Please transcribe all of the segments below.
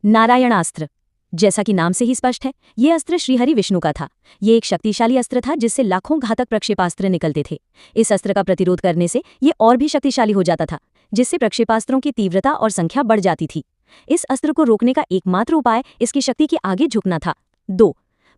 नारायणास्त्र। जैसा कि नाम से ही स्पष्ट है, ये अस्त्र श्रीहरि विष्णु का था। ये एक शक्तिशाली अस्त्र था जिससे लाखों घातक प्रक्षेपास्त्र निकलते थे। इस अस्त्र का प्रतिरोध करने से ये और भी शक्तिशाली हो जाता था, जिससे प्रक्षेपास्त्रों की तीव्रता और संख्या बढ़ जाती थी। इस अस्त्र को रोकने का एकमात्र उपाय इसकी शक्ति के आगे झुकना था। 2.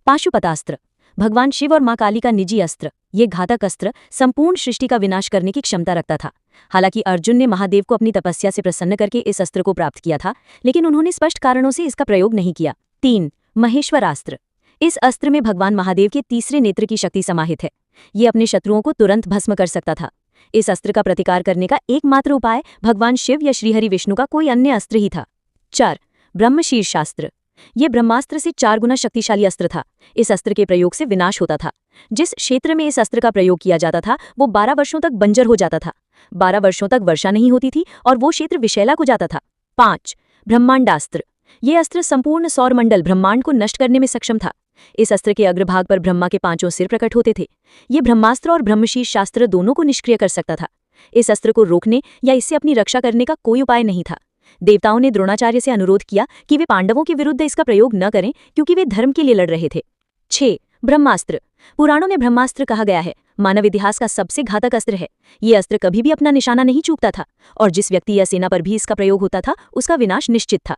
पाशुपतास्त्र। भगवान शिव और मां काली का निजी अस्त्र। ये घातक अस्त्र संपूर्ण सृष्टि का विनाश करने की क्षमता रखता था। हालांकि अर्जुन ने महादेव को अपनी तपस्या से प्रसन्न करके इस अस्त्र को प्राप्त किया था, लेकिन उन्होंने स्पष्ट कारणों से इसका प्रयोग नहीं किया। 3. महेश्वरास्त्र। इस अस्त्र में भगवान महादेव के तीसरे नेत्र की शक्ति समाहित है। ये अपने शत्रुओं को तुरंत भस्म कर सकता था। इस अस्त्र का प्रतिकार करने का एकमात्र उपाय भगवान शिव या श्रीहरि विष्णु का कोई अन्य अस्त्र ही था। 4. ब्रह्मशीर्षास्त्र। यह ब्रह्मास्त्र से 4 गुना शक्तिशाली अस्त्र था। इस अस्त्र के प्रयोग से विनाश होता था। जिस क्षेत्र में इस अस्त्र का प्रयोग किया जाता था वो 12 वर्षों तक बंजर हो जाता था। 12 वर्षों तक वर्षा नहीं होती थी और वो क्षेत्र विषैला हो जाता था। 5. ब्रह्मांडास्त्र। यह अस्त्र संपूर्ण सौरमंडल ब्रह्मांड को नष्ट करने में सक्षम था। इस अस्त्र के अग्रभाग पर ब्रह्मा के 5 सिर प्रकट होते थे। ये ब्रह्मास्त्र और ब्रह्मशीर्ष शास्त्र दोनों को निष्क्रिय कर सकता था। इस अस्त्र को रोकने या इससे अपनी रक्षा करने का कोई उपाय नहीं था। देवताओं ने द्रोणाचार्य से अनुरोध किया कि वे पांडवों के विरुद्ध इसका प्रयोग न करें, क्योंकि वे धर्म के लिए लड़ रहे थे। 6. ब्रह्मास्त्र। पुराणों में ब्रह्मास्त्र कहा गया है, मानव इतिहास का सबसे घातक अस्त्र है। ये अस्त्र कभी भी अपना निशाना नहीं चूकता था और जिस व्यक्ति या सेना पर भी इसका प्रयोग होता था उसका विनाश निश्चित था।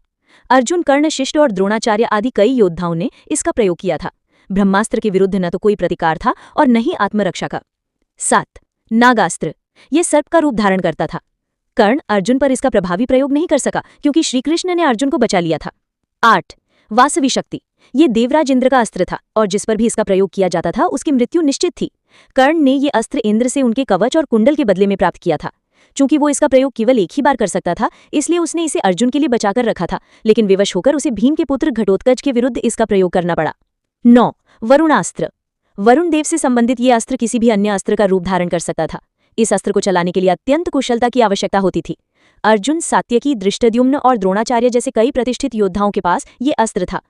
अर्जुन, कर्ण, शिष्ट और द्रोणाचार्य आदि कई योद्धाओं ने इसका प्रयोग किया था। ब्रह्मास्त्र के विरुद्ध न तो कोई प्रतिकार था और न ही आत्मरक्षा का। 7. नागास्त्र। यह सर्प का रूप धारण करता था। कर्ण अर्जुन पर इसका प्रभावी प्रयोग नहीं कर सका क्योंकि श्रीकृष्ण ने अर्जुन को बचा लिया था। 8. वासवी शक्ति। ये देवराज इंद्र का अस्त्र था और जिस पर भी इसका प्रयोग किया जाता था उसकी मृत्यु निश्चित थी। कर्ण ने ये अस्त्र इंद्र से उनके कवच और कुंडल के बदले में प्राप्त किया था। चूंकि वो इसका प्रयोग केवल एक ही बार कर सकता था, इसलिए उसने इसे अर्जुन के लिए बचाकर रखा था, लेकिन विवश होकर उसे भीम के पुत्र घटोत्कच के विरुद्ध इसका प्रयोग करना पड़ा। 9. वरुणास्त्र। वरुण देव से संबंधित ये अस्त्र किसी भी अन्य अस्त्र का रूप धारण कर सकता था। इस अस्त्र को चलाने के लिए अत्यंत कुशलता की आवश्यकता होती थी। अर्जुन, सात्यकी, धृष्टद्युम्न और द्रोणाचार्य जैसे कई प्रतिष्ठित योद्धाओं के पास ये अस्त्र था।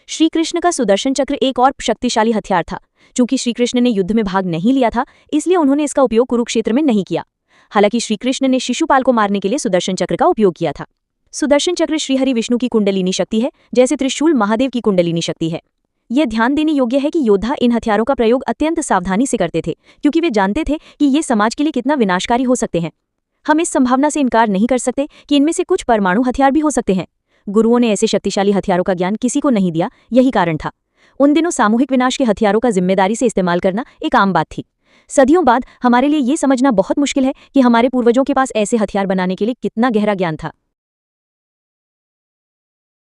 श्रीकृष्ण का सुदर्शन चक्र एक और शक्तिशाली हथियार था। चूंकि श्रीकृष्ण ने युद्ध में भाग नहीं लिया था, इसलिए उन्होंने इसका उपयोग कुरुक्षेत्र में नहीं किया। हालांकि श्रीकृष्ण ने शिशुपाल को मारने के लिए सुदर्शन चक्र का उपयोग किया था। सुदर्शन चक्र श्रीहरि विष्णु की कुंडलिनी शक्ति है, जैसे त्रिशूल महादेव की कुंडलिनी शक्ति है। यह ध्यान देने योग्य है कि योद्धा इन हथियारों का प्रयोग अत्यंत सावधानी से करते थे, क्योंकि वे जानते थे कि ये समाज के लिए कितना विनाशकारी हो सकते हैं। हम इस संभावना से इनकार नहीं कर सकते कि इनमें से कुछ परमाणु हथियार भी हो सकते हैं। गुरुओं ने ऐसे शक्तिशाली हथियारों का ज्ञान किसी को नहीं दिया, यही कारण था। उन दिनों सामूहिक विनाश के हथियारों का जिम्मेदारी से इस्तेमाल करना एक आम बात थी। सदियों बाद हमारे लिए ये समझना बहुत मुश्किल है कि हमारे पूर्वजों के पास ऐसे हथियार बनाने के लिए कितना गहरा ज्ञान था।